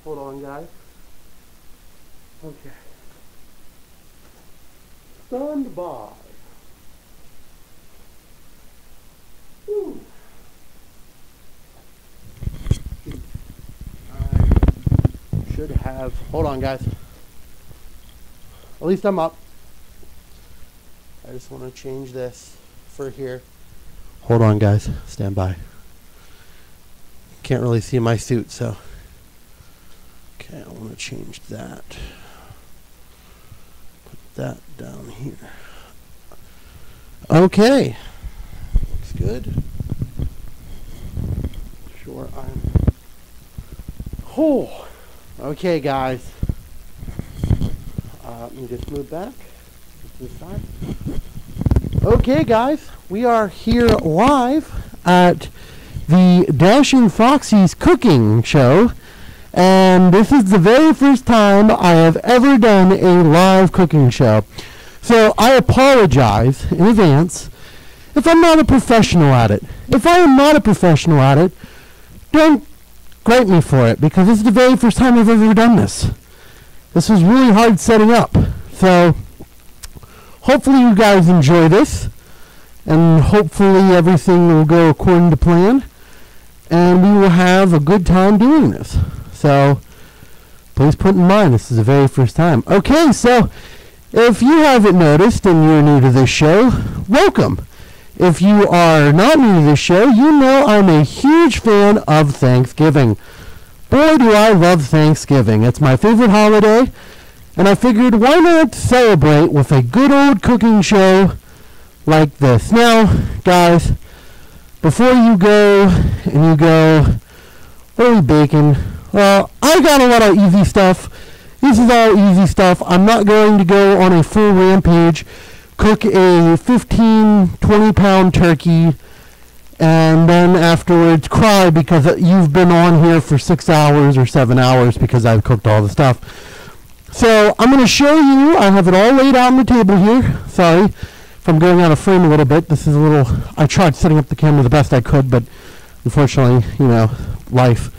Hold on, guys. Okay. Stand by. Whew. I should have. Hold on, guys. At least I'm up. I just want to change this for here. Hold on, guys. Stand by. Can't really see my suit, so. Okay, I want to change that. Put that down here. Okay. Looks good. Sure, I'm. Oh. Okay, guys. Let me just move back to the side. Okay, guys. We are here live at the Dashing Foxie's cooking show. And this is the very first time I have ever done a live cooking show. So I apologize in advance if I'm not a professional at it. If I am not a professional at it, don't grate me for it, because this is the very first time I've ever done this. This was really hard setting up. So hopefully you guys enjoy this, and hopefully everything will go according to plan, and we will have a good time doing this. So please put in mind, this is the very first time. Okay, so if you haven't noticed and you're new to this show, welcome. If you are not new to this show, you know I'm a huge fan of Thanksgiving. Boy, do I love Thanksgiving. It's my favorite holiday, and I figured why not celebrate with a good old cooking show like this. Now, guys, before you go and you go, what are we baking? Well, I got a lot of easy stuff. This is all easy stuff. I'm not going to go on a full rampage, cook a 15, 20-pound turkey, and then afterwards cry because you've been on here for 6 hours or 7 hours because I've cooked all the stuff. So I'm going to show you. I have it all laid out on the table here. Sorry if I'm going out of frame a little bit. This is a little, I tried setting up the camera the best I could, but unfortunately, you know, life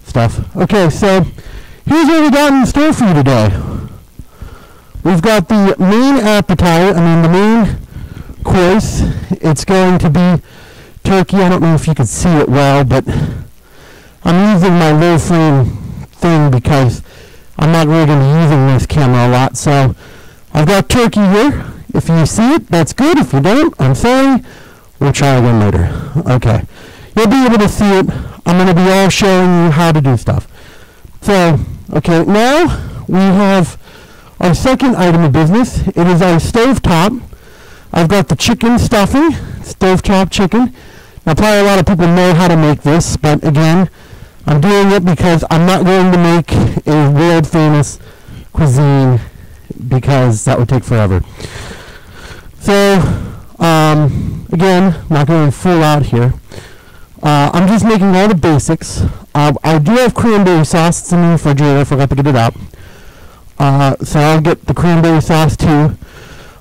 stuff. Okay, so here's what we got in store for you today. We've got the main appetite, the main course. It's going to be turkey. I don't know if you can see it well, but I'm using my low frame thing because I'm not really going to be using this camera a lot. So I've got turkey here. If you see it, that's good. If you don't, I'm sorry. We'll try again later. Okay. You'll be able to see it. I'm going to be all showing you how to do stuff. So, okay, now we have our second item of business. It is our stovetop. I've got the chicken stuffing, stovetop chicken. Now, probably a lot of people know how to make this, but again, I'm doing it because I'm not going to make a world famous cuisine because that would take forever. So, again, not going full out here. I'm just making all the basics. I do have cranberry sauce. It's in the refrigerator. I forgot to get it out. So I'll get the cranberry sauce too.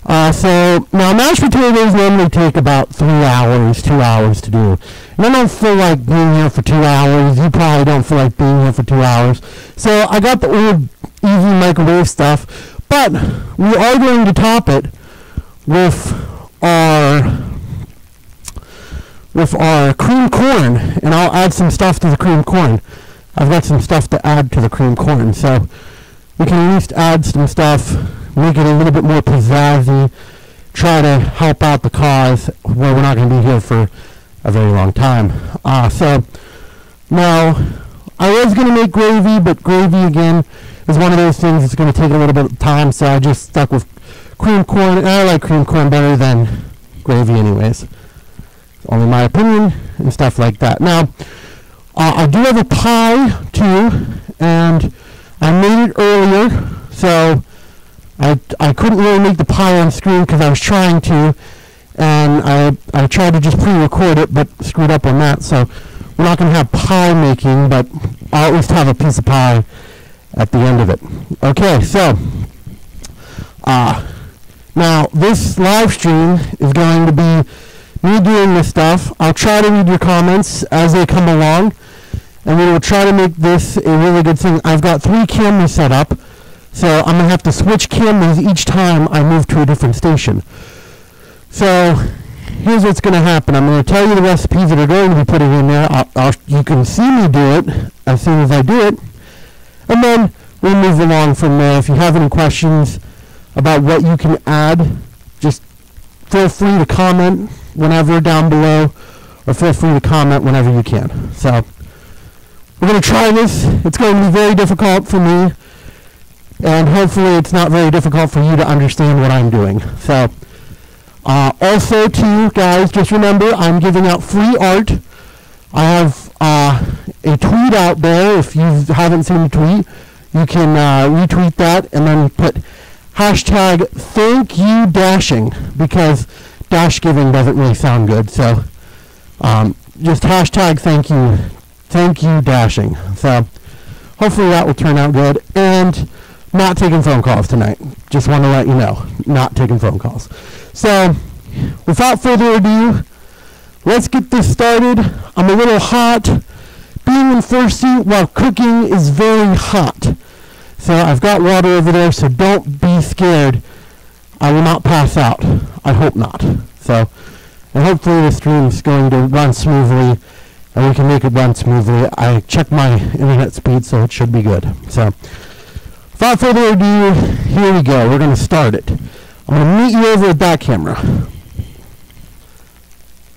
So now mashed potatoes normally take about 3 hours, 2 hours to do. And I don't feel like being here for 2 hours. You probably don't feel like being here for 2 hours. So I got the old easy microwave stuff. But we are going to top it with our cream corn, and I'll add some stuff to the cream corn. I've got some stuff to add to the cream corn, so we can at least add some stuff, make it a little bit more pizzazzy, try to help out the cause where we're not going to be here for a very long time. So now I was going to make gravy, but gravy again is one of those things that's going to take a little bit of time, so I just stuck with cream corn, and I like cream corn better than gravy anyways. It's only my opinion and stuff like that. Now, I do have a pie too, and I made it earlier, so I couldn't really make the pie on screen because I was trying to, and I tried to just pre-record it, but screwed up on that, so we're not going to have pie making, but I'll at least have a piece of pie at the end of it. Okay, so now this live stream is going to be me doing this stuff. I'll try to read your comments as they come along, and we will try to make this a really good thing. I've got 3 cameras set up, so I'm going to have to switch cameras each time I move to a different station. So here's what's going to happen. I'm going to tell you the recipes that are going to be put in there. You can see me do it as soon as I do it, and then we'll move along from there. If you have any questions about what you can add, just feel free to comment whenever down below, or feel free to comment whenever you can. So we're going to try this. It's going to be very difficult for me, and hopefully it's not very difficult for you to understand what I'm doing. So also too, guys, just remember I'm giving out free art. I have a tweet out there. If you haven't seen the tweet, you can retweet that and then put hashtag thank you dashing, because dash giving doesn't really sound good. So just hashtag thank you dashing. So hopefully that will turn out good. And not taking phone calls tonight. Just want to let you know, not taking phone calls. So without further ado, let's get this started. I'm a little hot. Being in fursuit while cooking is very hot. So I've got water over there, so don't be scared. I will not pass out. I hope not. So, and hopefully the stream is going to run smoothly, and we can make it run smoothly. I checked my internet speed, so it should be good. So without further ado, here we go. We're going to start it. I'm going to meet you over at that camera.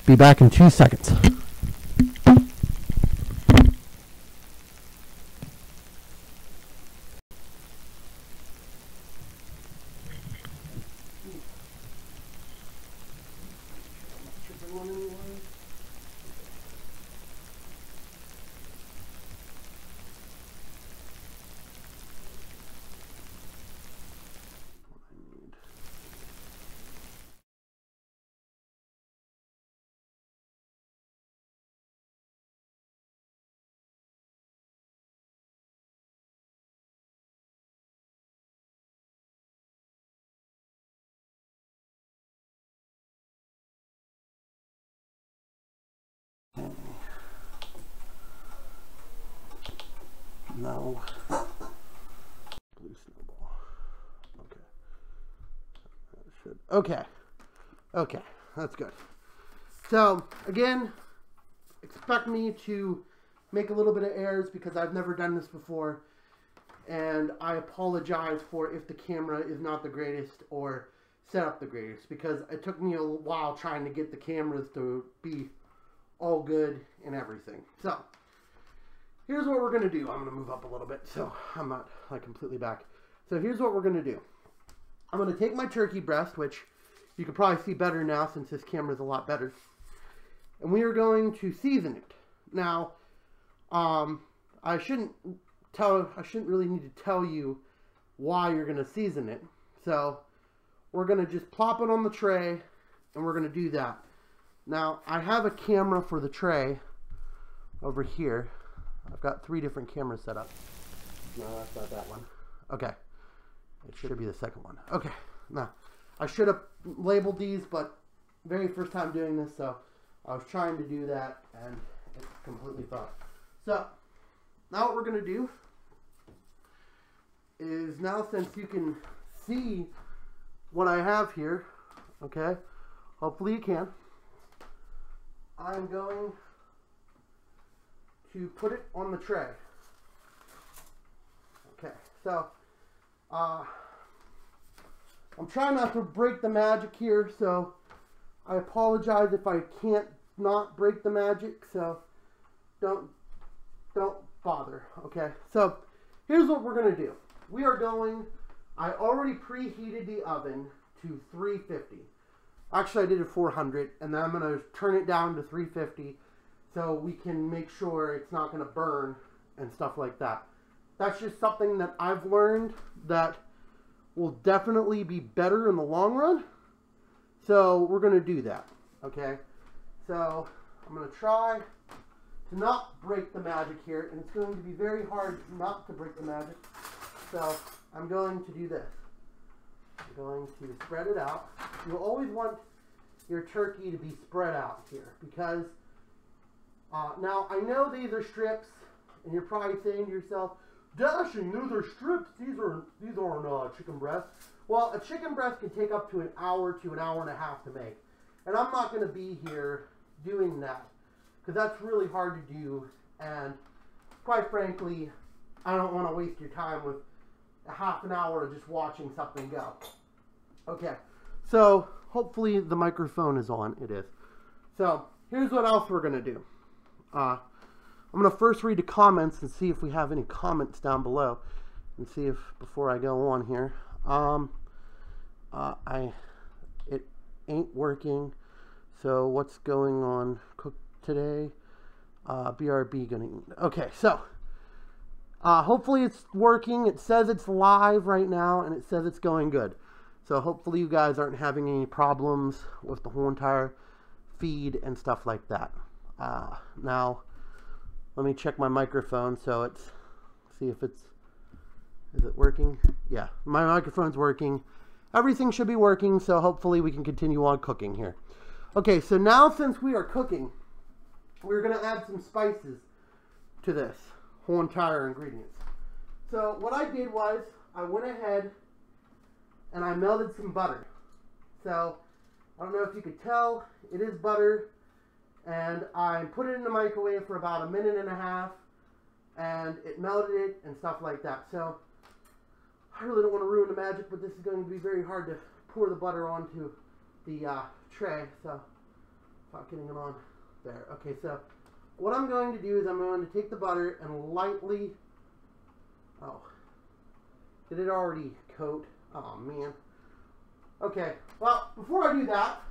Be back in 2 seconds. No. Blue snowball. Okay. Okay, that's good. So, again, expect me to make a little bit of errors because I've never done this before. And I apologize for if the camera is not the greatest or set up the greatest, because it took me a while trying to get the cameras to be all good and everything. So, here's what we're going to do. I'm going to move up a little bit so I'm not like completely back. So here's what we're going to do. I'm going to take my turkey breast, which you can probably see better now since this camera is a lot better. And we are going to season it. Now, I shouldn't really need to tell you why you're going to season it. So we're going to just plop it on the tray and we're going to do that. Now, I have a camera for the tray over here. I've got 3 different cameras set up. No, that's not that one. Okay. It should be the second one. Okay. Now, I should have labeled these, but very first time doing this, so I was trying to do that, and it's completely fine. So, now what we're going to do is, now since you can see what I have here, okay, hopefully you can, I'm going to put it on the tray. Okay, so I'm trying not to break the magic here, so I apologize if I can't not break the magic, so don't bother, okay? So here's what we're going to do. I already preheated the oven to 350. Actually, I did it 400, and then I'm going to turn it down to 350 so we can make sure it's not going to burn and stuff like that. That's just something that I've learned that will definitely be better in the long run. So we're going to do that, okay? So I'm going to try to not break the magic here, and it's going to be very hard not to break the magic. So I'm going to do this. I'm going to spread it out. You'll always want your turkey to be spread out here because now I know these are strips, And you're probably saying to yourself, Dashing, those are strips. These aren't chicken breasts. Well, a chicken breast can take up to an hour to an hour and a half to make. And I'm not going to be here doing that, because that's really hard to do. And quite frankly, I don't want to waste your time with a half an hour of just watching something go. Okay, so hopefully the microphone is on. It is. So here's what else we're going to do. I'm going to first read the comments and see if we have any comments down below, and see if, before I go on here, it ain't working. So what's going on? Cook today? BRB gonna eat. Okay, so hopefully it's working. It says it's live right now, and it says it's going good. So hopefully you guys aren't having any problems with the whole entire feed and stuff like that. Now, let me check my microphone. So it's, see if it's, is it working? Yeah, my microphone's working. Everything should be working, so hopefully we can continue on cooking here. Okay, so now since we are cooking, we're going to add some spices to this whole entire ingredients. So what I did was, I went ahead and I melted some butter. So, I don't know if you could tell, it is butter. And I put it in the microwave for about 1.5 minutes, and it melted it and stuff like that. So, I really don't want to ruin the magic, but this is going to be very hard to pour the butter onto the tray. So, without getting it on there. Okay, so what I'm going to do is I'm going to take the butter and lightly, oh, did it already coat? Oh man. Okay, well, before I do that,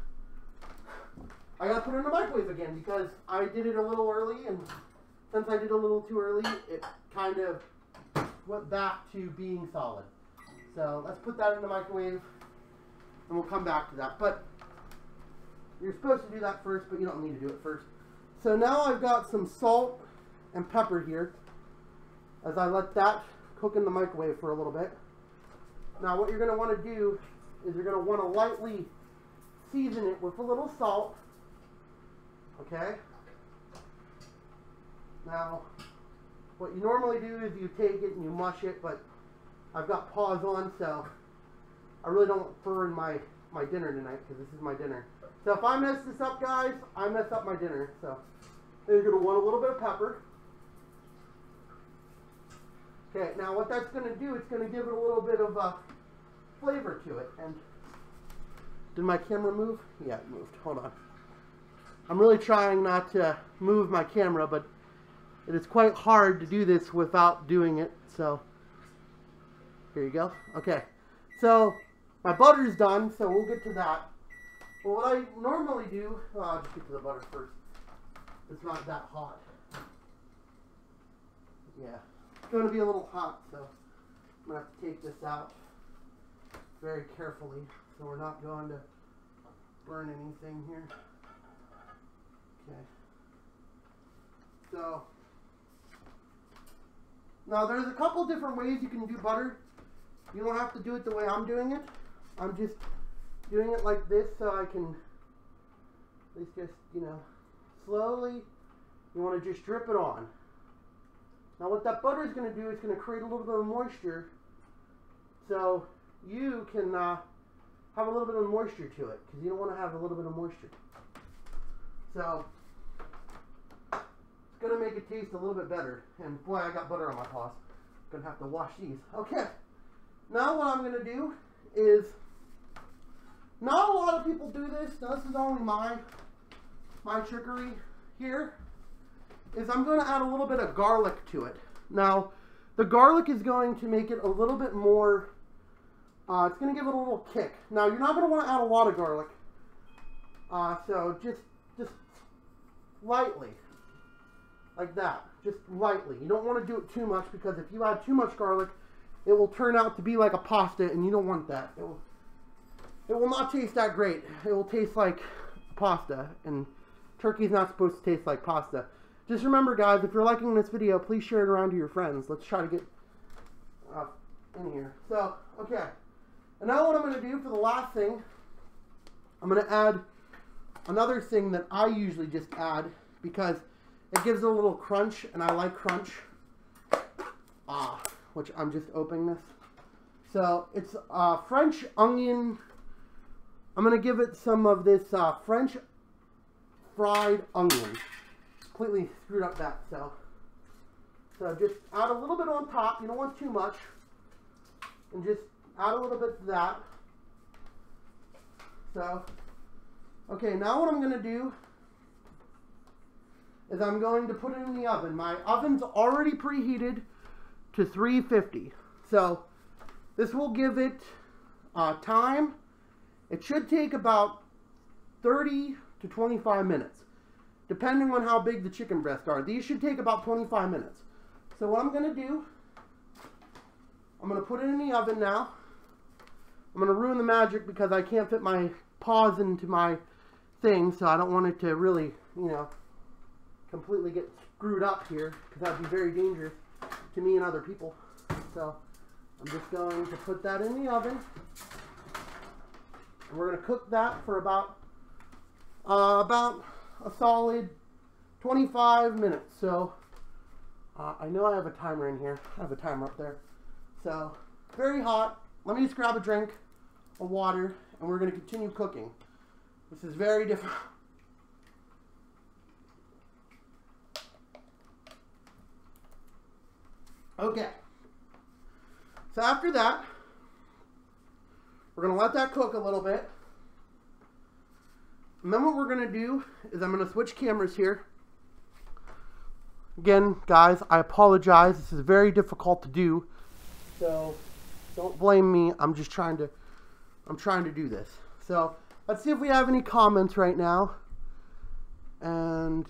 I gotta put it in the microwave again, because I did it a little early, and since I did it a little too early, it kind of went back to being solid. So let's put that in the microwave, and we'll come back to that. But you're supposed to do that first, but you don't need to do it first. So now I've got some salt and pepper here, as I let that cook in the microwave for a little bit. Now what you're going to want to do is you're going to want to lightly season it with a little salt. Okay? Now, what you normally do is you take it and you mush it, but I've got paws on, so I really don't burn my dinner tonight, because this is my dinner. So if I mess this up, guys, I mess up my dinner. So you're going to want a little bit of pepper. Okay, now what that's going to do, it's going to give it a little bit of flavor to it. And did my camera move? Yeah, it moved. Hold on. I'm really trying not to move my camera, but it is quite hard to do this without doing it. So here you go. Okay, so my butter's done, so we'll get to that. Well, what I normally do, I'll just get to the butter first. It's not that hot. Yeah, it's going to be a little hot, so I'm going to have to take this out very carefully, so we're not going to burn anything here. Okay. So, now there's a couple different ways you can do butter. You don't have to do it the way I'm doing it. I'm just doing it like this so I can at least just, you know, slowly, you want to just drip it on. Now what that butter is going to do is going to create a little bit of moisture, so you can have a little bit of moisture to it, because you don't want to have a little bit of moisture. So it's going to make it taste a little bit better. And boy, I got butter on my paws. I'm going to have to wash these. Okay, now what I'm going to do is, not a lot of people do this. Now this is only my trickery here, is I'm going to add a little bit of garlic to it. Now, the garlic is going to make it a little bit more, it's going to give it a little kick. Now, you're not going to want to add a lot of garlic. So just lightly, like that, just lightly. You don't want to do it too much, because if you add too much garlic, it will turn out to be like a pasta, and you don't want that. It will not taste that great. It will taste like pasta, and turkey's not supposed to taste like pasta. Just remember, guys, if you're liking this video, please share it around to your friends. Let's try to get in here. So, okay. And now what I'm going to do for the last thing, I'm going to add another thing that I usually just add, because it gives it a little crunch, and I like crunch. which I'm just opening this. So it's French onion. I'm going to give it some of this French fried onion. Completely screwed up that, so just add a little bit on top. You don't want too much. And just add a little bit to that. So, okay, now what I'm going to do is I'm going to put it in the oven. My oven's already preheated to 350. So, this will give it time. It should take about 30 to 25 minutes, depending on how big the chicken breasts are. These should take about 25 minutes. So what I'm going to do, I'm going to put it in the oven now. I'm going to ruin the magic because I can't fit my paws into my thing, so I don't want it to really, you know, completely get screwed up here, because that would be very dangerous to me and other people. So I'm just going to put that in the oven. And we're going to cook that for about a solid 25 minutes. So I know I have a timer in here. I have a timer up there. So very hot. Let me just grab a drink of water and we're going to continue cooking. This is very difficult. Okay. So after that, we're going to let that cook a little bit. And then what we're going to do is I'm going to switch cameras here. Again, guys, I apologize. This is very difficult to do. So don't blame me. I'm trying to do this. So let's see if we have any comments right now. And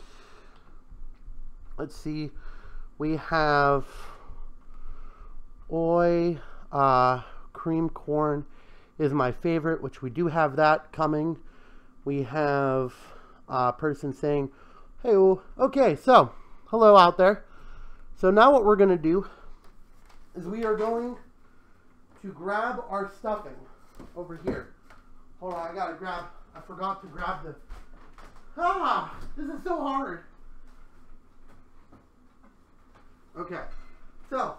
let's see. We have cream corn is my favorite, which we do have that coming. We have a person saying, hey, okay, so hello out there. So now what we're going to do is we are going to grab our stuffing over here. Hold on, I forgot to grab the, this is so hard. Okay, so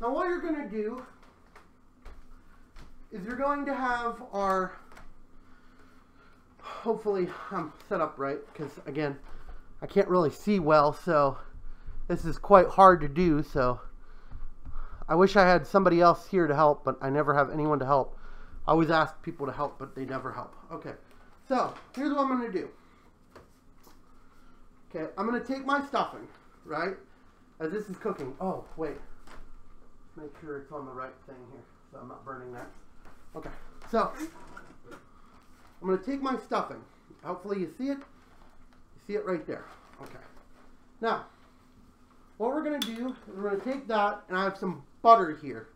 now what you're going to do is you're going to have our, hopefully I'm set up right, because again, I can't really see well, so this is quite hard to do. So I wish I had somebody else here to help, but I never have anyone to help. I always ask people to help, but they never help. Okay, so here's what I'm going to do. Okay, I'm going to take my stuffing, right, as this is cooking. Oh, wait. Make sure it's on the right thing here, so I'm not burning that. Okay, so I'm going to take my stuffing. Hopefully you see it. You see it right there. Okay. Now, what we're going to do is we're going to take that, and I have some butter here.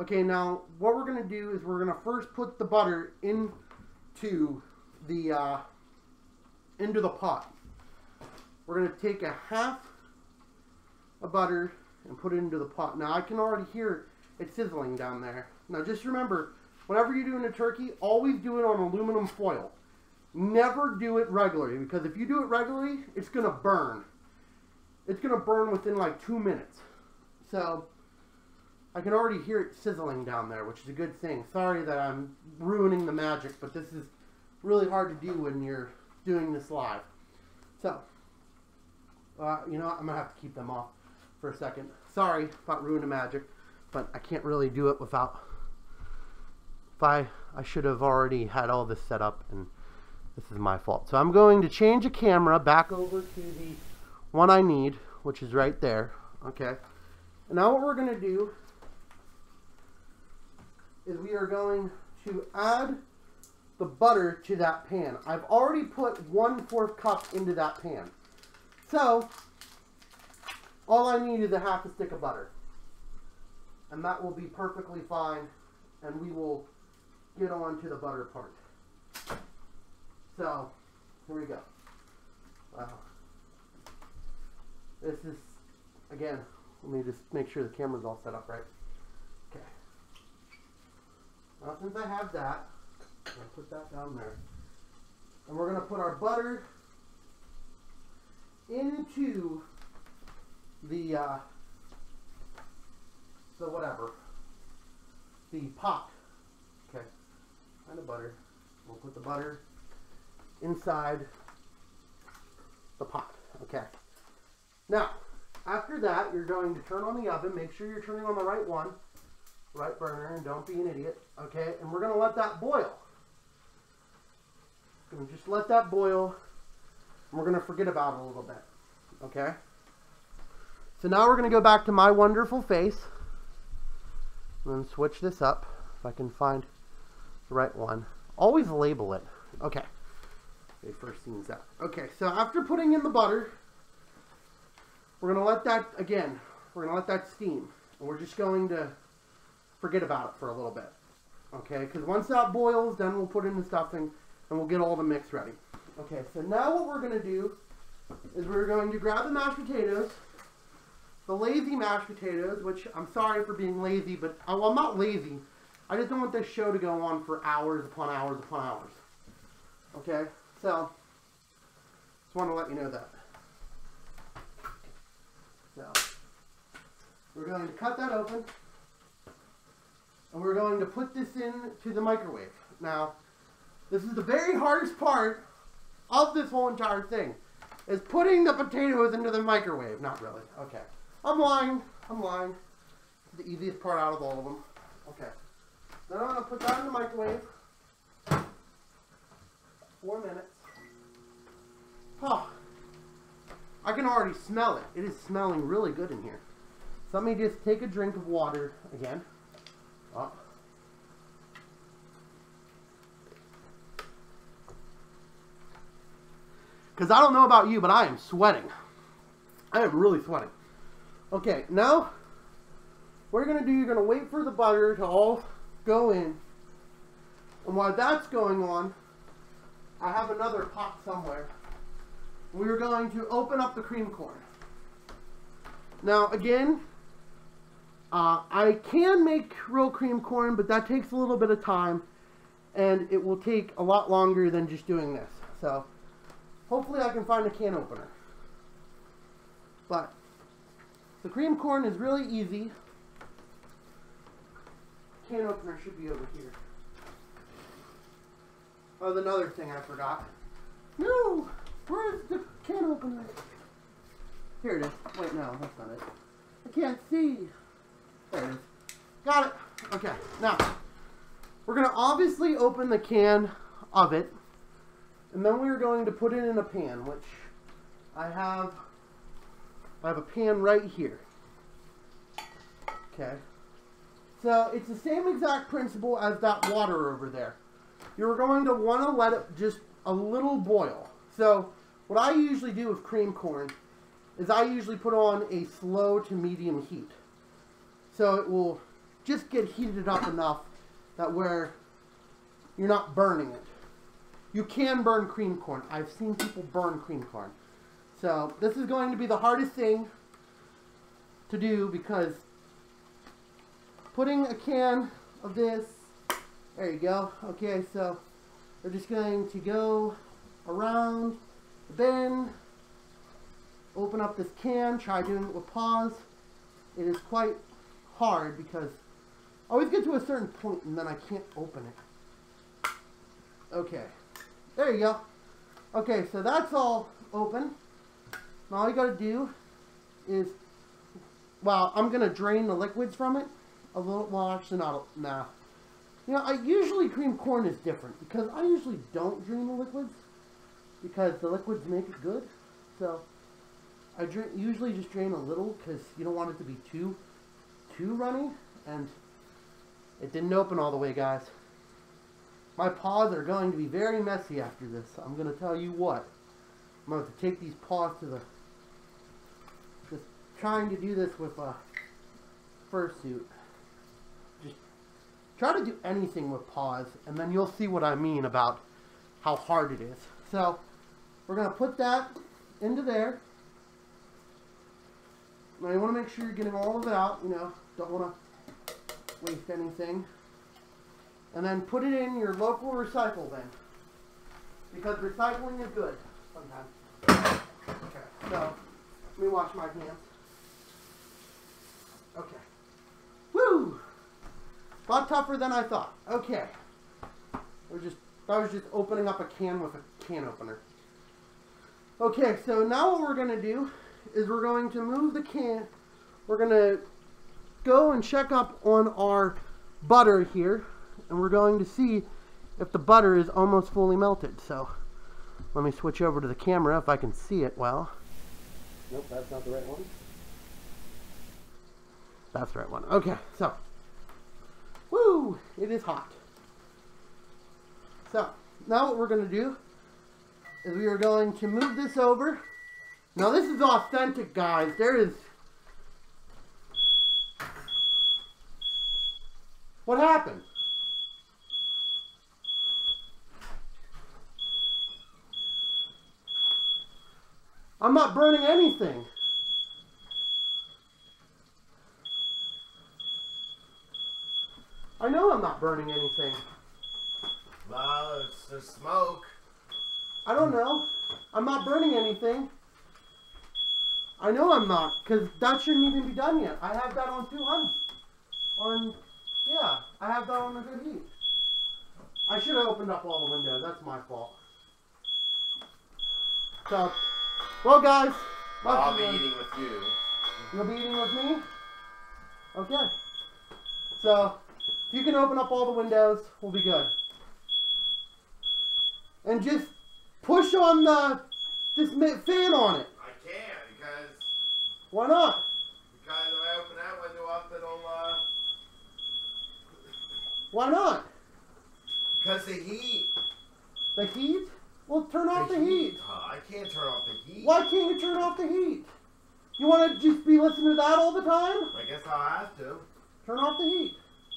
Okay, now what we're going to do is we're going to first put the butter into the pot. We're going to take a half of butter and put it into the pot. Now I can already hear it sizzling down there. Now just remember, whenever you're doing a turkey, always do it on aluminum foil. Never do it regularly, because if you do it regularly, it's going to burn. It's going to burn within like 2 minutes. So I can already hear it sizzling down there, which is a good thing. Sorry that I'm ruining the magic, but this is really hard to do when you're doing this live. So, you know what? I'm going to have to keep them off for a second. Sorry about ruining the magic, but I can't really do it without, I should have already had all this set up, and this is my fault. So I'm going to change the camera back over to the one I need, which is right there. Okay. And now what we're going to do is we are going to add the butter to that pan. I've already put 1/4 cup into that pan. So all I need is a half a stick of butter. And that will be perfectly fine. And we will get on to the butter part. So, here we go. Wow. This is, again, let me just make sure the camera's all set up right. Okay. Now, since I have that, I'm going to put that down there. And we're going to put our butter into the whatever, the pot. Okay, and the butter. We'll put the butter inside the pot. Okay. Now, after that, you're going to turn on the oven. Make sure you're turning on the right one, right burner, and don't be an idiot. Okay, and we're going to let that boil. Going to just let that boil, and we're going to forget about it a little bit. Okay. So now we're going to go back to my wonderful face, and then switch this up if I can find the right one. Always label it. Okay. Okay, first scene's out. Okay, so after putting in the butter, we're going to let that, again, we're going to let that steam. And we're just going to forget about it for a little bit. Okay, because once that boils, then we'll put in the stuffing and we'll get all the mix ready. Okay, so now what we're going to do is we're going to grab the mashed potatoes, the lazy mashed potatoes, which I'm sorry for being lazy, but well, I'm not lazy. I just don't want this show to go on for hours upon hours upon hours. Okay, so just want to let you know that. So we're going to cut that open, and we're going to put this into the microwave. Now, this is the very hardest part of this whole entire thing, is putting the potatoes into the microwave. Not really. Okay. I'm lying. I'm lying. It's the easiest part out of all of them. Okay. Then I'm going to put that in the microwave. 4 minutes. Oh, I can already smell it. It is smelling really good in here. So let me just take a drink of water again. Oh. Because I don't know about you, but I am sweating. I am really sweating. Okay, now what you're going to do, you're going to wait for the butter to all go in. And while that's going on, I have another pot somewhere. We're going to open up the cream corn. Now, again, I can make real cream corn, but that takes a little bit of time, and it will take a lot longer than just doing this. So, hopefully I can find a can opener. But the cream corn is really easy. Can opener should be over here. Oh, another thing I forgot. No! Where's the can opener? Here it is. Wait, no, that's not it. I can't see. There it is. Got it. Okay, now, we're going to obviously open the can of it, and then we're going to put it in a pan, which I have a pan right here. Okay. So, it's the same exact principle as that water over there. You're going to want to let it just a little boil. So, what I usually do with cream corn is I usually put on a slow to medium heat. So it will just get heated up enough that where you're not burning it. You can burn cream corn. I've seen people burn cream corn. So this is going to be the hardest thing to do, because putting a can of this, there you go. Okay, so we're just going to go around the bin, open up this can, try doing it with paws. It is quite hard because I always get to a certain point and then I can't open it. Okay, there you go. Okay, so that's all open. Now all you gotta do is, well, I'm gonna drain the liquids from it a little. Well, actually not. Nah. You know, usually cream corn is different because I usually don't drain the liquids because the liquids make it good. So I usually just drain a little because you don't want it to be too runny, and it didn't open all the way, guys. My paws are going to be very messy after this. I'm going to tell you what. I'm going to have to take these paws to the... Just trying to do this with a fursuit. Just try to do anything with paws, and then you'll see what I mean about how hard it is. So, we're going to put that into there. Now you want to make sure you're getting all of it out, you know, don't want to waste anything. And then put it in your local recycle bin, because recycling is good sometimes. Okay, so let me wash my hands. Okay. A lot tougher than I thought. Okay. That was just opening up a can with a can opener. Okay, so now what we're going to do is we're going to move the can. We're going to go and check up on our butter here. And we're going to see if the butter is almost fully melted. So let me switch over to the camera if I can see it well. Nope, that's not the right one. That's the right one. Okay, so. Woo! It is hot. So, now what we're going to do is we are going to move this over. Now this is authentic, guys. There is... What happened? I'm not burning anything. I know I'm not burning anything. Well, it's the smoke. I don't know. I'm not burning anything. I know I'm not, because that shouldn't even be done yet. I have that on 200. Yeah, I have that on a good heat. I should have opened up all the windows. That's my fault. So, well, guys. I'll be eating with you. You'll be eating with me? Okay. So, if you can open up all the windows, we'll be good. And just push on this fan on it. I can't because... Why not? Because if I open that window up, it'll... Why not? Because the heat. The heat? Well, turn off the heat. I can't turn off the heat. Why can't you turn off the heat? You want to just be listening to that all the time? I guess I'll have to. Turn off the heat.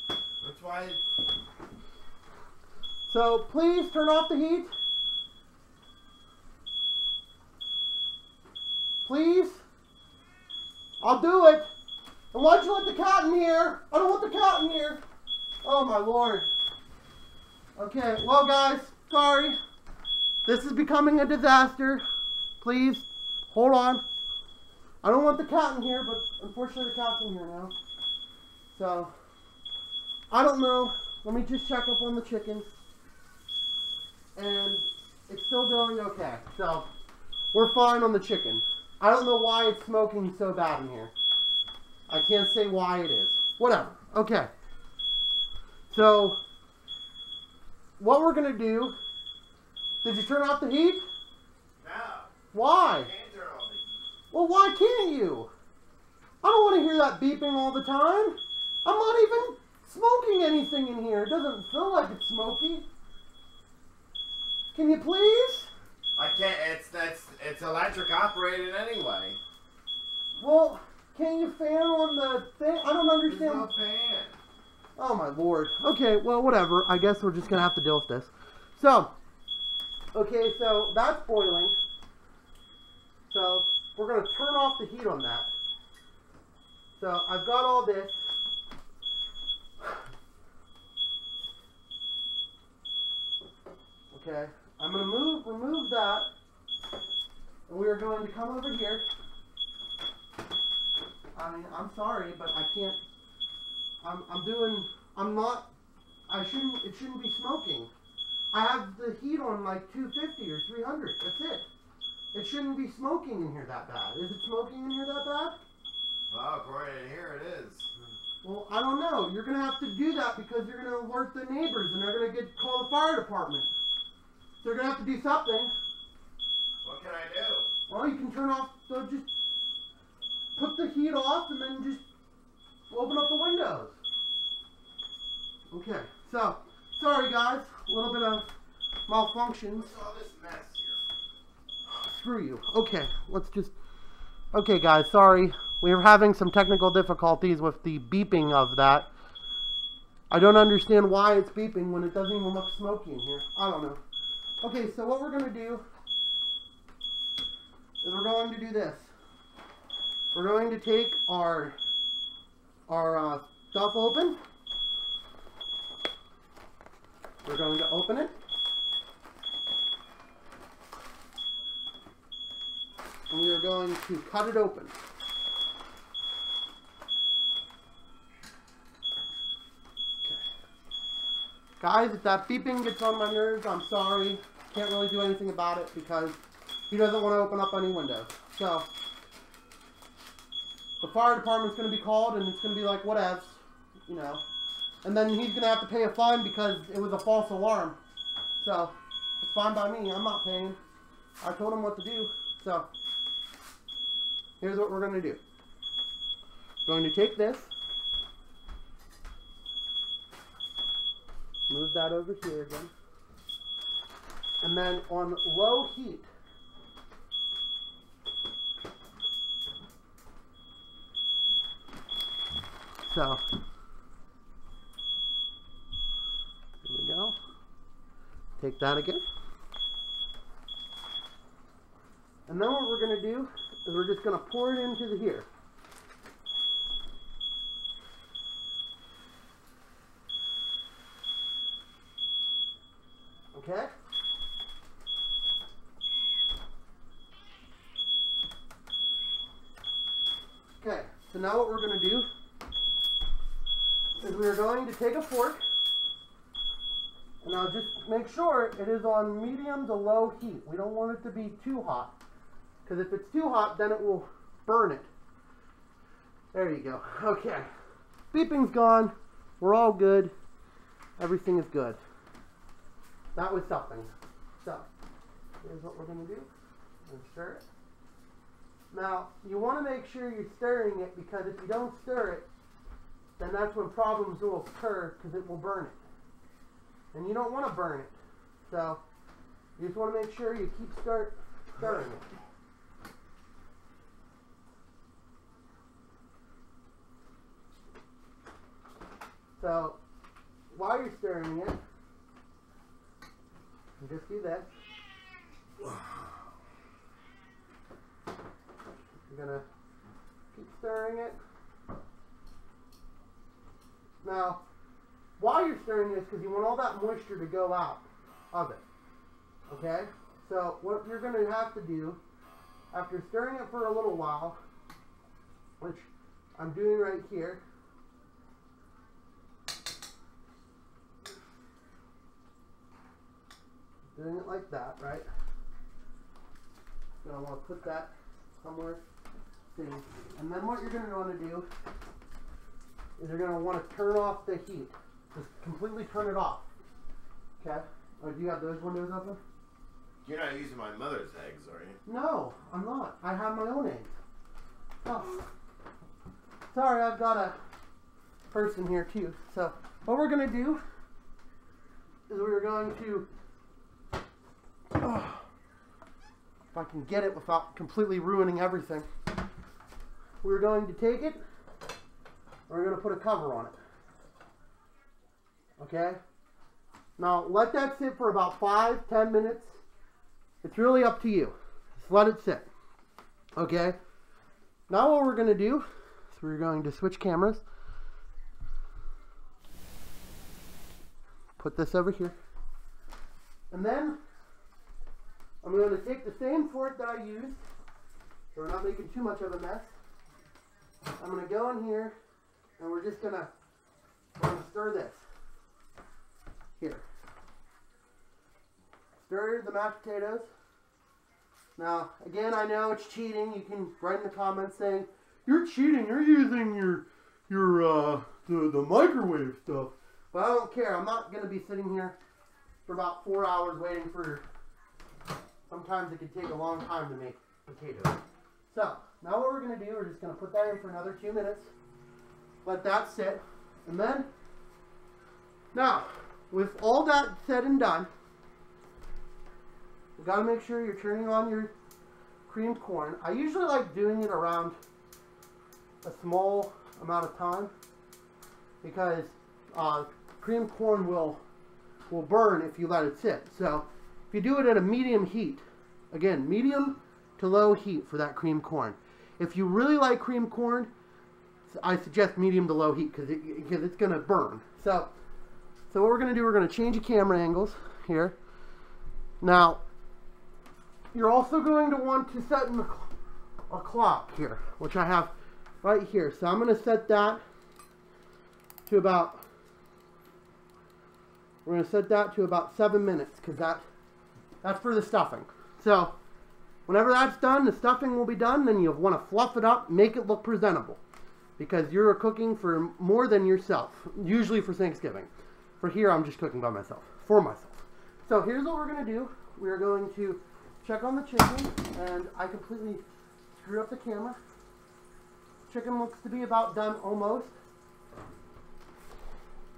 That's why... So, please turn off the heat. Please. I'll do it. And why'd you let the cat in here? I don't want the cat in here. Oh, my Lord. Okay, well, guys, sorry. This is becoming a disaster. Please, hold on. I don't want the cat in here, but unfortunately the cat's in here now. So, I don't know. Let me just check up on the chickens. And it's still going okay. So, we're fine on the chicken. I don't know why it's smoking so bad in here. I can't say why it is. Whatever. Okay. So, what we're going to do... Did you turn off the heat? No. Why? I can't turn off the heat. Well, why can't you? I don't want to hear that beeping all the time. I'm not even smoking anything in here. It doesn't feel like it's smoky. Can you please? I can't. It's electric operated anyway. Well, can you fan on the thing? I don't understand. There's no fan. Oh my Lord. Okay, well, whatever. I guess we're just going to have to deal with this. So, okay, so that's boiling. So, we're going to turn off the heat on that. So, I've got all this. Okay, I'm going to remove that. And we are going to come over here. I mean, I'm sorry, but I can't. It shouldn't be smoking. I have the heat on like 250 or 300. That's it. It shouldn't be smoking in here that bad. Is it smoking in here that bad? Well, according to here it is. Well, I don't know. You're going to have to do that because you're going to alert the neighbors and they're going to call the fire department. So you're going to have to do something. What can I do? Well, you can turn off, so just put the heat off and then just open up the windows. Okay, so, sorry guys, a little bit of malfunctions. What's all this mess here? Screw you. Okay, let's just... Okay guys, sorry. We are having some technical difficulties with the beeping of that. I don't understand why it's beeping when it doesn't even look smoky in here. I don't know. Okay, so what we're going to do is we're going to do this. We're going to take our stuff open. We're going to open it. And we are going to cut it open. Okay. Guys, if that beeping gets on my nerves, I'm sorry. Can't really do anything about it because he doesn't want to open up any windows. So, the fire department's going to be called and it's going to be like, whatevs, you know. And then he's going to have to pay a fine because it was a false alarm. So, it's fine by me. I'm not paying. I told him what to do. So, here's what we're going to do. We're going to take this. Move that over here again. And then on low heat, so here we go. Take that again. And then what we're going to do is we're just going to pour it into the here. Okay? Okay, so now what we're going to do is we're going to take a fork, and I'll just make sure it is on medium to low heat. We don't want it to be too hot, because if it's too hot, then it will burn it. There you go. Okay. Beeping's gone. We're all good. Everything is good. That was something. So, here's what we're going to do. We're going to stir it. Now, you want to make sure you're stirring it, because if you don't stir it, then that's when problems will occur, because it will burn it. And you don't want to burn it. So, you just want to make sure you keep stirring it. So, while you're stirring it, you just do this. You're going to keep stirring it. Now, while you're stirring this, because you want all that moisture to go out of it. Okay? So, what you're going to have to do, after stirring it for a little while, which I'm doing right here, doing it like that, right? You're going to want to put that somewhere. See. And then what you're going to want to do is you're going to want to turn off the heat. Just completely turn it off. Okay? Or do you have those windows open? You're not using my mother's eggs, are you? No, I'm not. I have my own eggs. Oh. Sorry, I've got a person here too. So, what we're going to do is we're going to, if I can get it without completely ruining everything, we're going to take it, we're going to put a cover on it. Okay? Now, let that sit for about 5-10 minutes. It's really up to you. Just let it sit. Okay? Now what we're going to do is we're going to switch cameras. Put this over here. And then I'm going to take the same fork that I used, so we're not making too much of a mess. I'm going to go in here, and we're just going to stir this. Here. Stir the mashed potatoes. Now, again, I know it's cheating. You can write in the comments saying, you're cheating, you're using the microwave stuff. But I don't care. I'm not going to be sitting here for about 4 hours waiting for, sometimes it can take a long time to make potatoes. So, now what we're going to do, we're just going to put that in for another 2 minutes. Let that sit. And then, now, with all that said and done, you got to make sure you're turning on your creamed corn. I usually like doing it around a small amount of time because creamed corn will burn if you let it sit. So if you do it at a medium heat, again, medium to low heat for that creamed corn. If you really like creamed corn, I suggest medium to low heat because it's going to burn. So what we're going to do, we're going to change the camera angles here. Now, you're also going to want to set in a clock here, which I have right here. So I'm going to set that to about We're going to set that to about 7 minutes because that's for the stuffing. So whenever that's done, the stuffing will be done. Then you'll want to fluff it up, make it look presentable. Because you're cooking for more than yourself. Usually for Thanksgiving. For here, I'm just cooking by myself. For myself. So here's what we're going to do. We're going to check on the chicken. And I completely screwed up the camera. Chicken looks to be about done almost.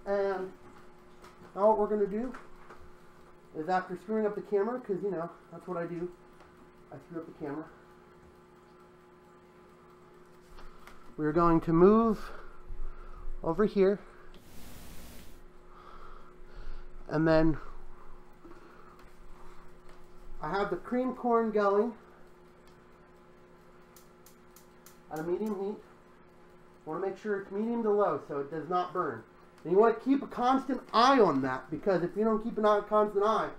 And now what we're going to do is after screwing up the camera, because you know, that's what I do. I screw up the camera. We're going to move over here, and then I have the cream corn going at a medium heat. I want to make sure it's medium to low so it does not burn. And you want to keep a constant eye on that, because if you don't keep a constant eye,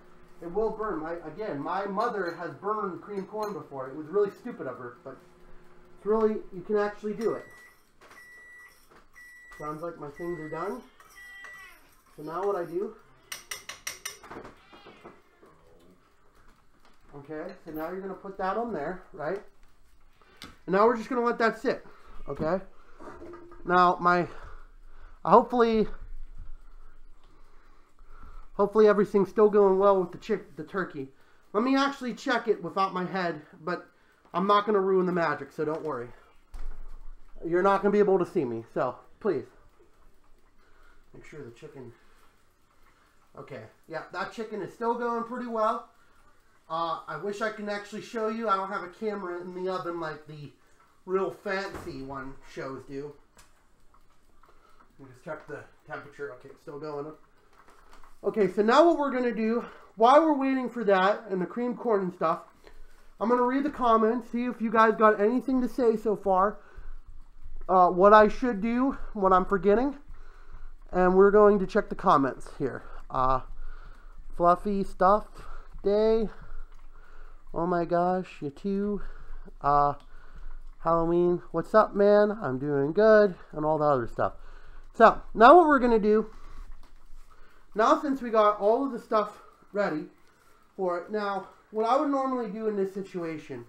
it will burn. Again, my mother has burned cream corn before. It was really stupid of her, but really, you can actually do it. Sounds like my things are done. So now what I do, okay, so now you're going to put that on there, right? And now we're just going to let that sit, okay? Now hopefully everything's still going well with the turkey. Let me actually check it without my head, but I'm not going to ruin the magic, so don't worry. You're not going to be able to see me, so please. Make sure the chicken... Okay, yeah, that chicken is still going pretty well. I wish I can actually show you. I don't have a camera in the oven like the real fancy one shows do. Let me just check the temperature. Okay, it's still going up. Okay, so now what we're going to do, while we're waiting for that and the cream corn and stuff, I'm going to read the comments, see if you guys got anything to say so far, what I should do, what I'm forgetting, and we're going to check the comments here. Fluffy stuff day, oh my gosh, you too, Halloween, what's up man, I'm doing good, and all the other stuff. So, now what we're going to do, now since we got all of the stuff ready for it, now, what I would normally do in this situation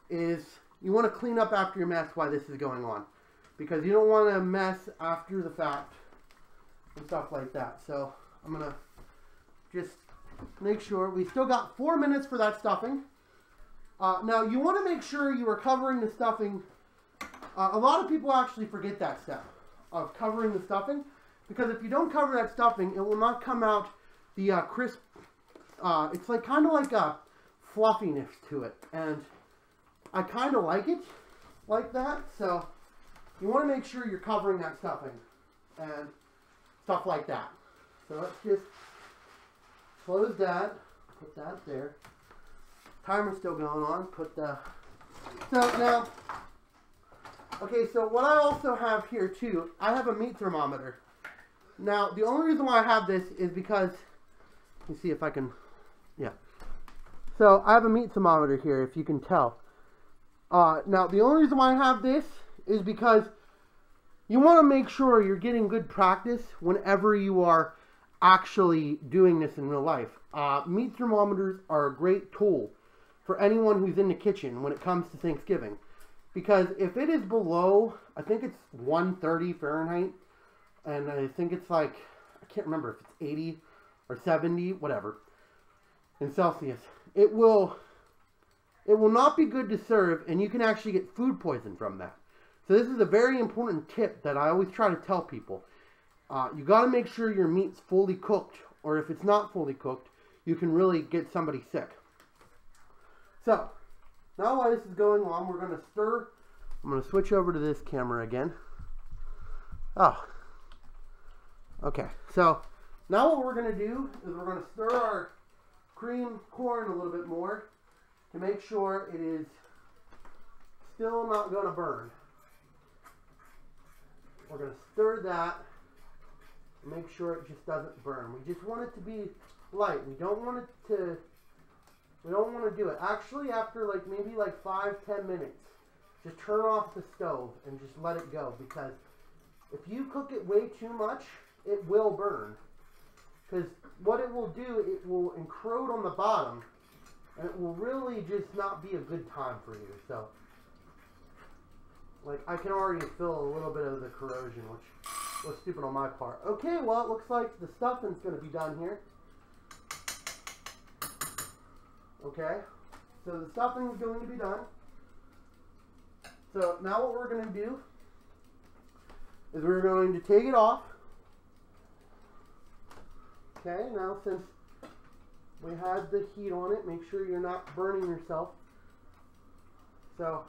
is you want to clean up after your mess while this is going on. Because you don't want to mess after the fact and stuff like that. So I'm going to just make sure. We still got 4 minutes for that stuffing. Now you want to make sure you are covering the stuffing. A lot of people actually forget that step of covering the stuffing. Because if you don't cover that stuffing, it will not come out the crisp. It's like kind of like a fluffiness to it, and I kind of like it like that. So you want to make sure you're covering that stuffing and stuff like that. So let's just close that, put that there. Timer's still going on. Put the so now. Okay, so what I also have here too, I have a meat thermometer. Now the only reason why I have this is because, let me see if I can. Yeah. So I have a meat thermometer here, if you can tell. Now, the only reason why I have this is because you want to make sure you're getting good practice whenever you are actually doing this in real life. Meat thermometers are a great tool for anyone who's in the kitchen when it comes to Thanksgiving. Because if it is below, I think it's 130 Fahrenheit, and I think it's like, I can't remember if it's 80 or 70, whatever. In Celsius, it will not be good to serve, and you can actually get food poison from that. So this is a very important tip that I always try to tell people. You got to make sure your meat's fully cooked, or if it's not fully cooked, you can really get somebody sick. So now while this is going on, we're going to stir. I'm going to switch over to this camera again. Oh, okay. So now what we're going to do is we're going to stir our cream corn a little bit more to make sure it is still not going to burn. We're going to stir that and make sure it just doesn't burn. We just want it to be light. We don't want to do it. Actually, after like maybe like 5-10 minutes, just turn off the stove and just let it go, because if you cook it way too much, it will burn. Because what it will do, it will encroach on the bottom, and it will really just not be a good time for you. So, like, I can already feel a little bit of the corrosion, which was stupid on my part. Okay, well, it looks like the stuffing's going to be done here. Okay, so the stuffing is going to be done. So now what we're going to do is we're going to take it off. Okay, now since we had the heat on it, make sure you're not burning yourself. So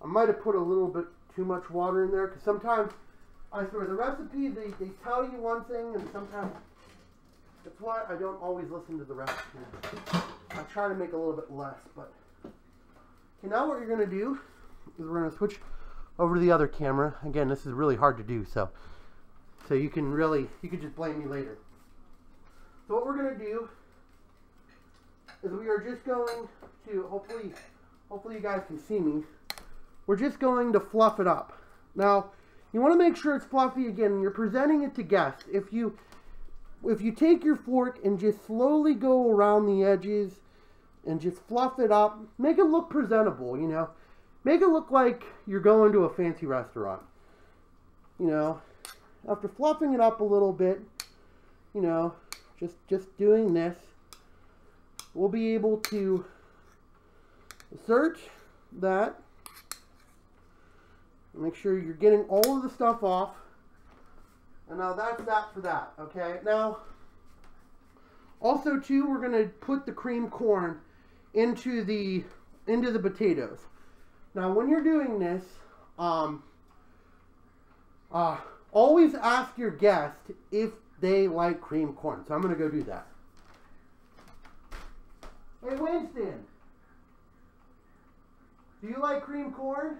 I might have put a little bit too much water in there, because sometimes, I swear, the recipe, they tell you one thing, and sometimes, that's why I don't always listen to the recipe. I try to make a little bit less, but. Okay, now what you're going to do is we're going to switch over to the other camera. Again, this is really hard to do, so you can just blame me later. So what we're going to do is we are just going to, hopefully you guys can see me, we're just going to fluff it up. Now, you want to make sure it's fluffy. Again, you're presenting it to guests. If you take your fork and just slowly go around the edges and just fluff it up, make it look presentable, you know. Make it look like you're going to a fancy restaurant. You know, after fluffing it up a little bit, you know, just doing this, we'll be able to insert that. Make sure you're getting all of the stuff off. And now that's that for that, okay? Now, also too, we're going to put the cream corn into the potatoes. Now, when you're doing this, always ask your guest if they like cream corn. So I'm going to go do that. Hey, Winston, do you like cream corn?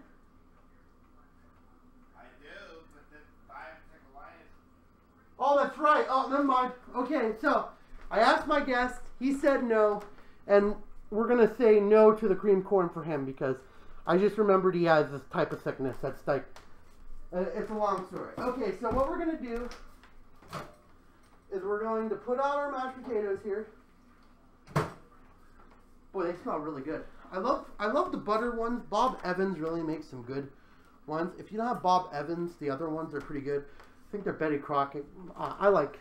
Oh, that's right. Oh, never mind. Okay, so I asked my guest. He said no, and we're going to say no to the cream corn for him because I just remembered he has this type of sickness. That's like, it's a long story. Okay, so what we're going to do is we're going to put out our mashed potatoes here. Boy, they smell really good. I love the butter ones. Bob Evans really makes some good ones. If you don't have Bob Evans, the other ones are pretty good. I think they're Betty Crockett. I like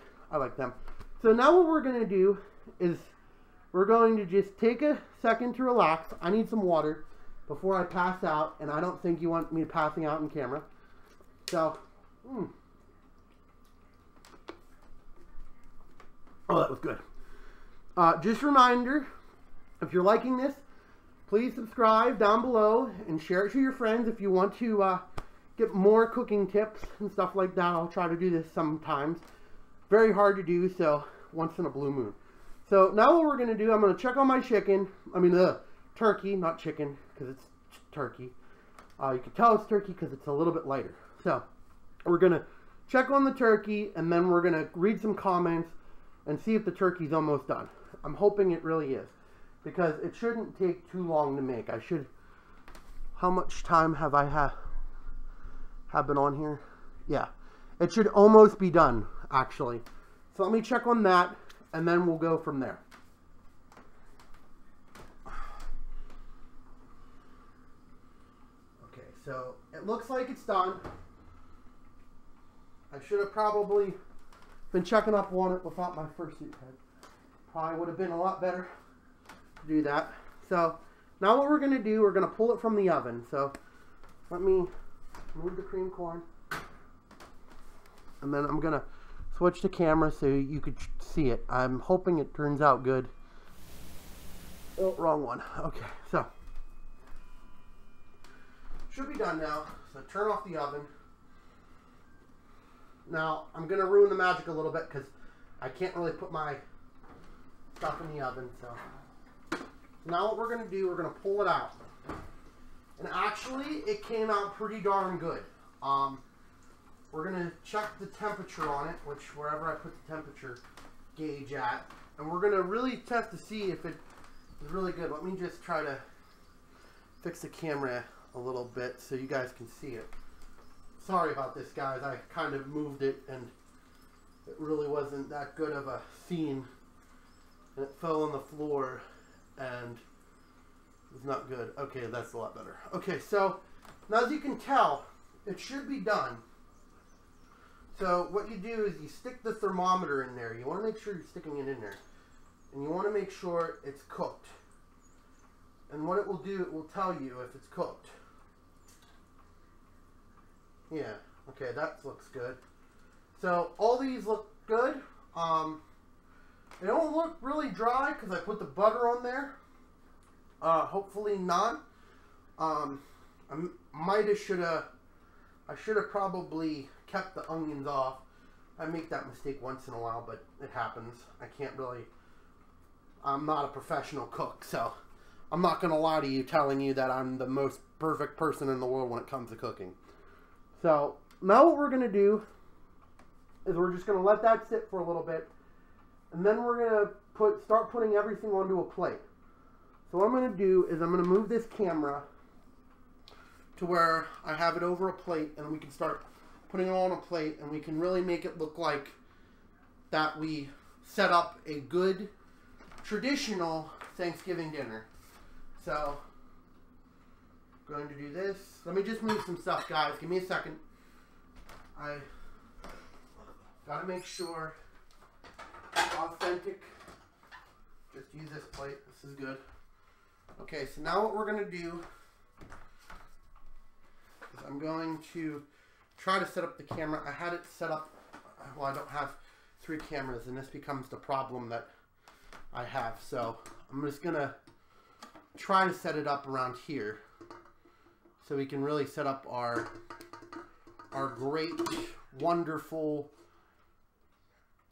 them. So now what we're going to do is we're going to just take a second to relax. I need some water before I pass out, and I don't think you want me passing out in camera. So, oh, that was good. Just a reminder, if you're liking this, please subscribe down below and share it to your friends if you want to get more cooking tips and stuff like that. I'll try to do this sometimes. Very hard to do, so once in a blue moon. So now what we're going to do, I'm going to check on my chicken. I mean the turkey, not chicken, because it's turkey. You can tell it's turkey because it's a little bit lighter. So we're going to check on the turkey, and then we're going to read some comments and see if the turkey's almost done. I'm hoping it really is, because it shouldn't take too long to make. How much time have I have been on here? Yeah, it should almost be done, actually. So let me check on that, and then we'll go from there. Okay, so it looks like it's done. I should have probably been checking up on it without my fursuit head. Probably would have been a lot better to do that. So now what we're going to do, we're going to pull it from the oven. So let me move the cream corn, and then I'm going to switch the camera so you could see it. I'm hoping it turns out good. Oh, wrong one. Okay, so should be done now. So turn off the oven. Now I'm going to ruin the magic a little bit because I can't really put my stuff in the oven. So now what we're going to do, we're going to pull it out. And actually, it came out pretty darn good. We're going to check the temperature on it, which wherever I put the temperature gauge at. And we're going to really test to see if it is really good. Let me just try to fix the camera a little bit so you guys can see it. Sorry about this, guys. I kind of moved it and it really wasn't that good of a scene. And it fell on the floor and it was not good. Okay, that's a lot better. Okay, so now as you can tell, it should be done. So what you do is you stick the thermometer in there. You want to make sure you're sticking it in there. And you want to make sure it's cooked. And what it will do, it will tell you if it's cooked. Yeah, okay, that looks good. So all these look good. They don't look really dry because I put the butter on there. Hopefully not. I should have probably kept the onions off. I make that mistake once in a while, but it happens. I'm not a professional cook, so I'm not going to lie to you telling you that I'm the most perfect person in the world when it comes to cooking. So now what we're going to do is we're just going to let that sit for a little bit, and then we're going to start putting everything onto a plate. So what I'm going to do is I'm going to move this camera to where I have it over a plate, and we can start putting it on a plate, and we can really make it look like that we set up a good traditional Thanksgiving dinner. So I'm going to do this. Let me just move some stuff, guys. Give me a second. I gotta make sure it's authentic. Just use this plate. This is good. Okay, so now what we're going to do is I'm going to try to set up the camera. I had it set up, well, I don't have 3 cameras, and this becomes the problem that I have. So I'm just going to try to set it up around here so we can really set up our great, wonderful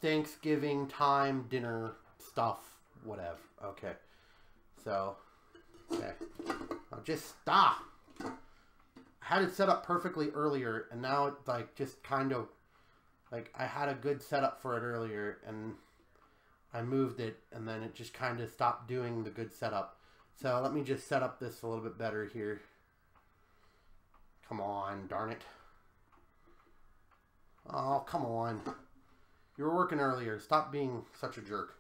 Thanksgiving time dinner stuff, whatever. Okay, so, okay, now just stop. I had it set up perfectly earlier, and now it's like just kind of like I had a good setup for it earlier, and I moved it, and then it just kind of stopped doing the good setup. So let me just set up this a little bit better here. Come on, darn it. Oh, come on. You were working earlier. Stop being such a jerk.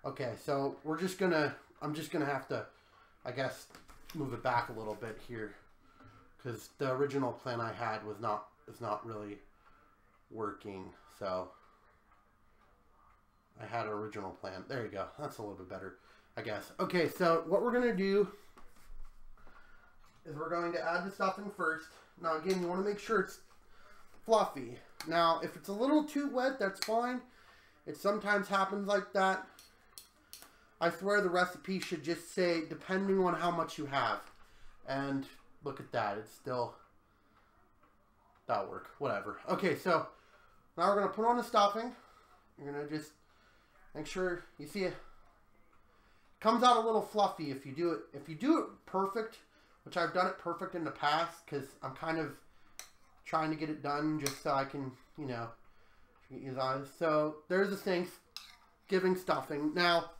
Okay, so we're just gonna, I'm just gonna have to, I guess, move it back a little bit here, because the original plan I had was not really working. So I had an original plan. There you go. That's a little bit better, I guess. Okay, so what we're gonna do is we're going to add the stuffing first. Now again, you want to make sure it's fluffy. Now, if it's a little too wet, that's fine. It sometimes happens like that. I swear the recipe should just say, depending on how much you have. And look at that. It's still, that'll work. Whatever. Okay, so now we're going to put on the stuffing. You're going to just make sure you see it comes out a little fluffy if you do it. If you do it perfect, which I've done it perfect in the past, because I'm kind of trying to get it done just so I can, you know, get you guys. So there's the Thanksgiving stuffing. Now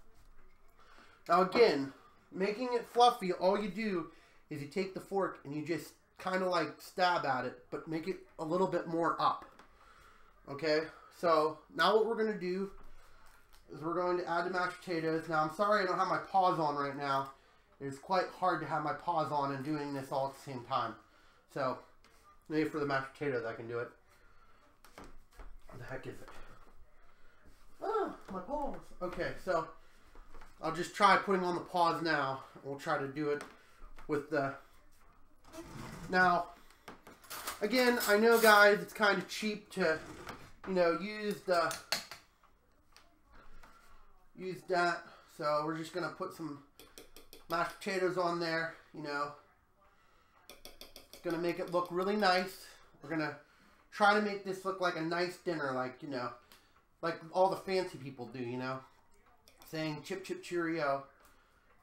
again, making it fluffy, all you do is you take the fork and you just kind of like stab at it, but make it a little bit more up. Okay, so now what we're going to do is we're going to add the mashed potatoes. Now I'm sorry I don't have my paws on right now. It's quite hard to have my paws on and doing this all at the same time. So maybe for the mashed potatoes I can do it. What the heck is it? Oh, my paws. Okay, so I'll just try putting on the paws now. We'll try to do it with the... Now, again, I know, guys, it's kind of cheap to, you know, use that. So we're just going to put some mashed potatoes on there, you know. It's going to make it look really nice. We're going to try to make this look like a nice dinner, like, you know, like all the fancy people do, you know, saying chip chip cheerio.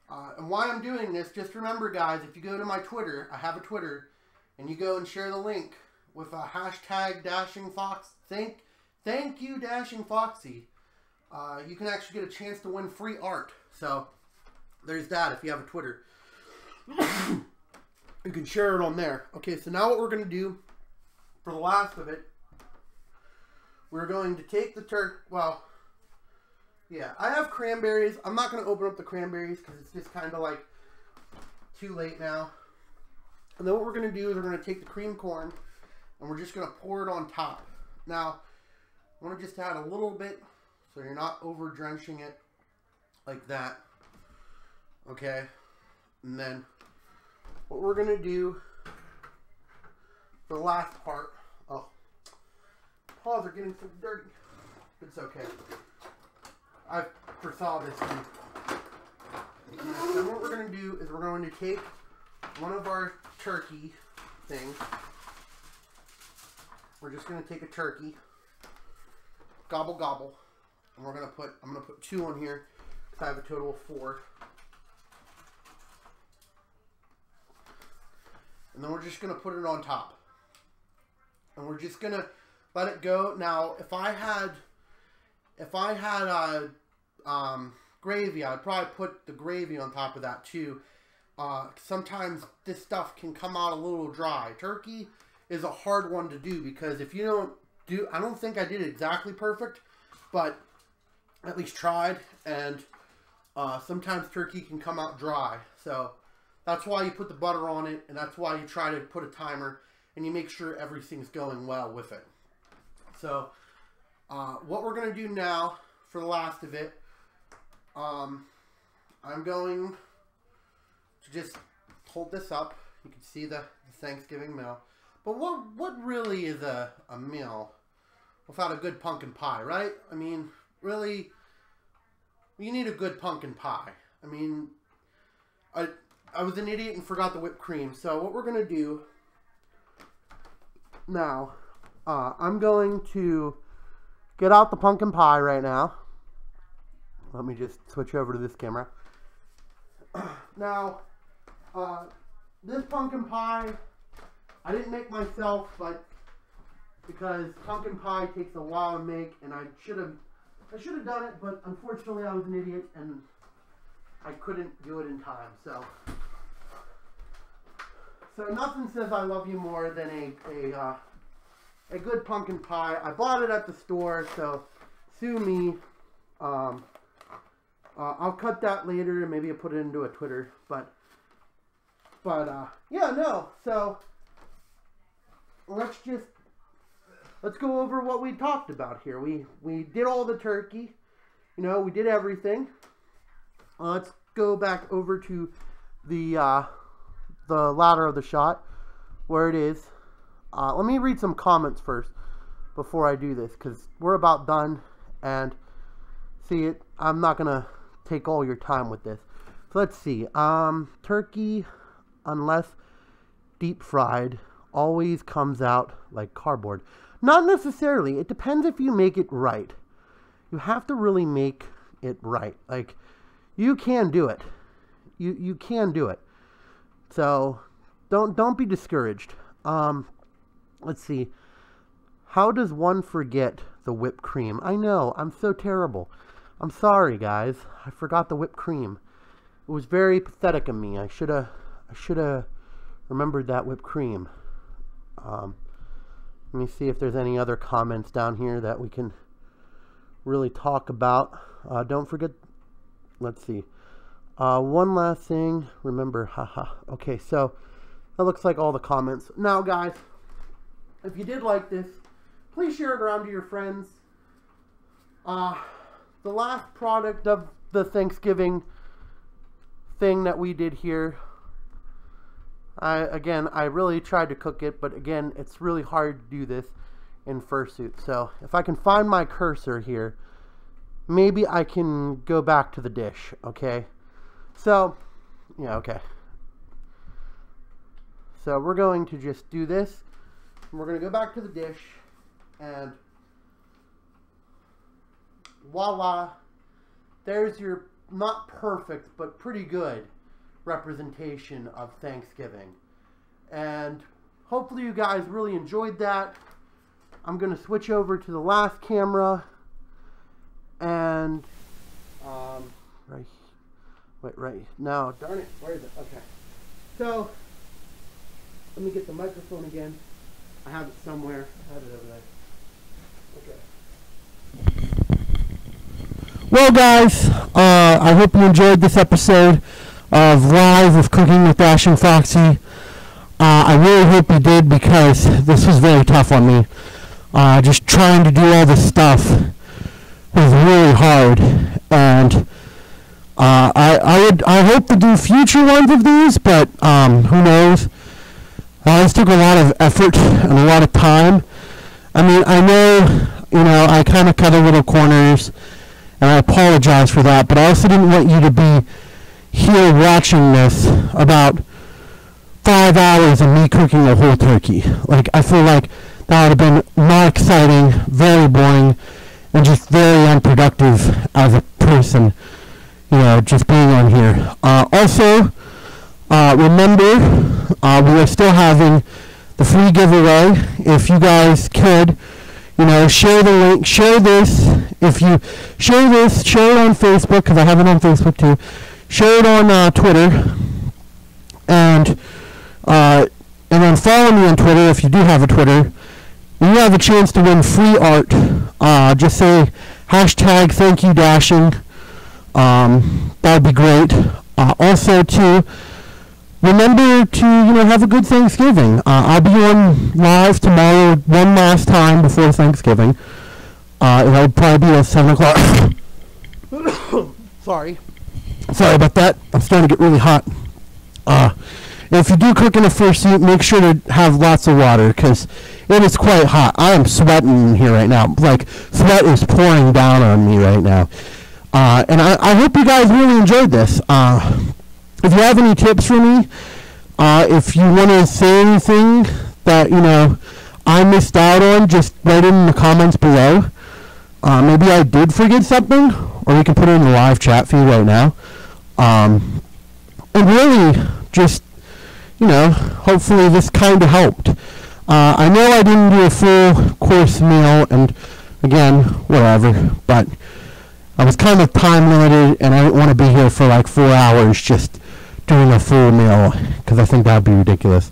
And why I'm doing this, just remember, guys, if you go to my Twitter, I have a Twitter, and you go and share the link with a hashtag dashingfoxie, thank you dashingfoxie, you can actually get a chance to win free art. So there's that if you have a Twitter. You can share it on there. Okay, so now what we're going to do for the last of it, we're going to take the well, yeah, I have cranberries. I'm not going to open up the cranberries because it's just kind of like too late now. And then what we're going to do is we're going to take the cream corn and we're just going to pour it on top. Now, I want to just add a little bit so you're not over drenching it like that. Okay. And then what we're going to do, the last part. Oh, paws are getting so dirty. It's okay. I foresaw this too. Then what we're going to do is we're going to take one of our turkey things. We're just going to take a turkey. Gobble gobble. And we're going to put, I'm going to put 2 on here because I have a total of 4. And then we're just going to put it on top. And we're just going to let it go. Now, if I had gravy, I'd probably put the gravy on top of that too. Sometimes this stuff can come out a little dry. Turkey is a hard one to do because if you don't do, I don't think I did it exactly perfect, but at least tried. And sometimes turkey can come out dry. So that's why you put the butter on it, and that's why you try to put a timer and you make sure everything's going well with it. So what we're going to do now for the last of it, I'm going to just hold this up. You can see the Thanksgiving meal. But what really is a meal without a good pumpkin pie, right? I mean, really, you need a good pumpkin pie. I mean, I was an idiot and forgot the whipped cream. So what we're going to do now, I'm going to get out the pumpkin pie right now. Let me just switch over to this camera. Now, this pumpkin pie, I didn't make myself, but because pumpkin pie takes a while to make, and I should have done it, but unfortunately I was an idiot and I couldn't do it in time. So nothing says I love you more than a good pumpkin pie. I bought it at the store, so sue me. I'll cut that later and maybe I'll put it into a Twitter, but yeah, no. So let's go over what we talked about here. We did all the turkey, you know, we did everything. Let's go back over to the ladder of the shot where it is. Let me read some comments first before I do this because we're about done, and see it. I'm not gonna take all your time with this. So let's see. Turkey, unless deep fried, always comes out like cardboard. Not necessarily. It depends if you make it right. You have to really make it right. Like, you can do it. You can do it. So don't be discouraged. Let's see. How does one forget the whipped cream? I know, I'm so terrible. I'm sorry, guys. I forgot the whipped cream. It was very pathetic of me. I should have remembered that whipped cream. Let me see if there's any other comments down here that we can really talk about. Don't forget. Let's see. One last thing. Remember, haha. Okay, so that looks like all the comments. Now, guys, if you did like this, please share it around to your friends. The last product of the Thanksgiving thing that we did here, I really tried to cook it, but again, it's really hard to do this in fursuit. So if I can find my cursor here, maybe I can go back to the dish. Okay, so yeah, okay. So we're going to just do this. We're going to go back to the dish, and voila, there's your not perfect but pretty good representation of Thanksgiving. And hopefully you guys really enjoyed that. I'm going to switch over to the last camera, and right now, darn it, where is it? Okay, so let me get the microphone again. I have it somewhere. I have it over there. Okay. Well, guys, I hope you enjoyed this episode of Live with Cooking with Dashing Foxie. I really hope you did, because this was very tough on me. Just trying to do all this stuff was really hard, and I hope to do future ones of these, but who knows? This took a lot of effort and a lot of time. I mean, I know, I kind of cut a little corners, and I apologize for that, but I also didn't want you to be here watching this about 5 hours of me cooking a whole turkey. Like, I feel like that would have been not exciting, very boring, and just very unproductive as a person, just being on here. Also, remember, we are still having the free giveaway. If you guys could, share the link, share this. If you share this, share it on Facebook, because I have it on Facebook too. Share it on Twitter, and then follow me on Twitter if you do have a Twitter. You have a chance to win free art. Just say hashtag thank you dashing. That would be great. Also, too, remember to have a good Thanksgiving. I'll be on live tomorrow one last time before Thanksgiving. It'll probably be at 7 o'clock. Sorry about that. I'm starting to get really hot. If you do cook in a fursuit, make sure to have lots of water, because it is quite hot. I am sweating in here right now. Like, sweat is pouring down on me right now. And I hope you guys really enjoyed this. If you have any tips for me, if you want to say anything that, I missed out on, just write it in the comments below. Maybe I did forget something, or we can put it in the live chat feed right now. And really, just, hopefully this kind of helped. I know I didn't do a full course meal, and again, whatever, but I was kind of time limited, and I didn't want to be here for like 4 hours just doing a full meal, because I think that would be ridiculous.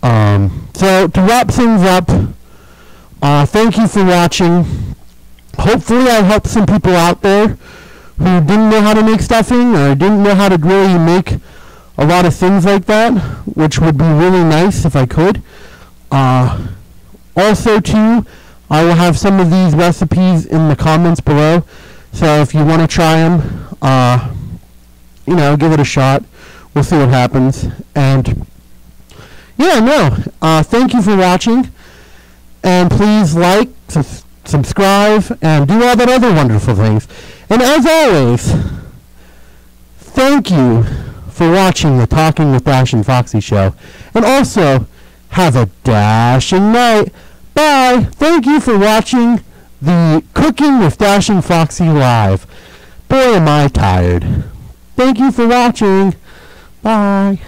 So to wrap things up, thank you for watching. Hopefully I helped some people out there who didn't know how to make stuffing, or didn't know how to really make a lot of things like that, which would be really nice if I could. Also, too, I will have some of these recipes in the comments below, so if you want to try them, give it a shot. We'll see what happens. And thank you for watching, and please like, subscribe, and do all that other wonderful things. And as always, thank you for watching the Talking with Dashing Foxie show, and also have a dashing night. Bye. Thank you for watching the Cooking with Dashing Foxie live. Boy, am I tired. Thank you for watching. Bye.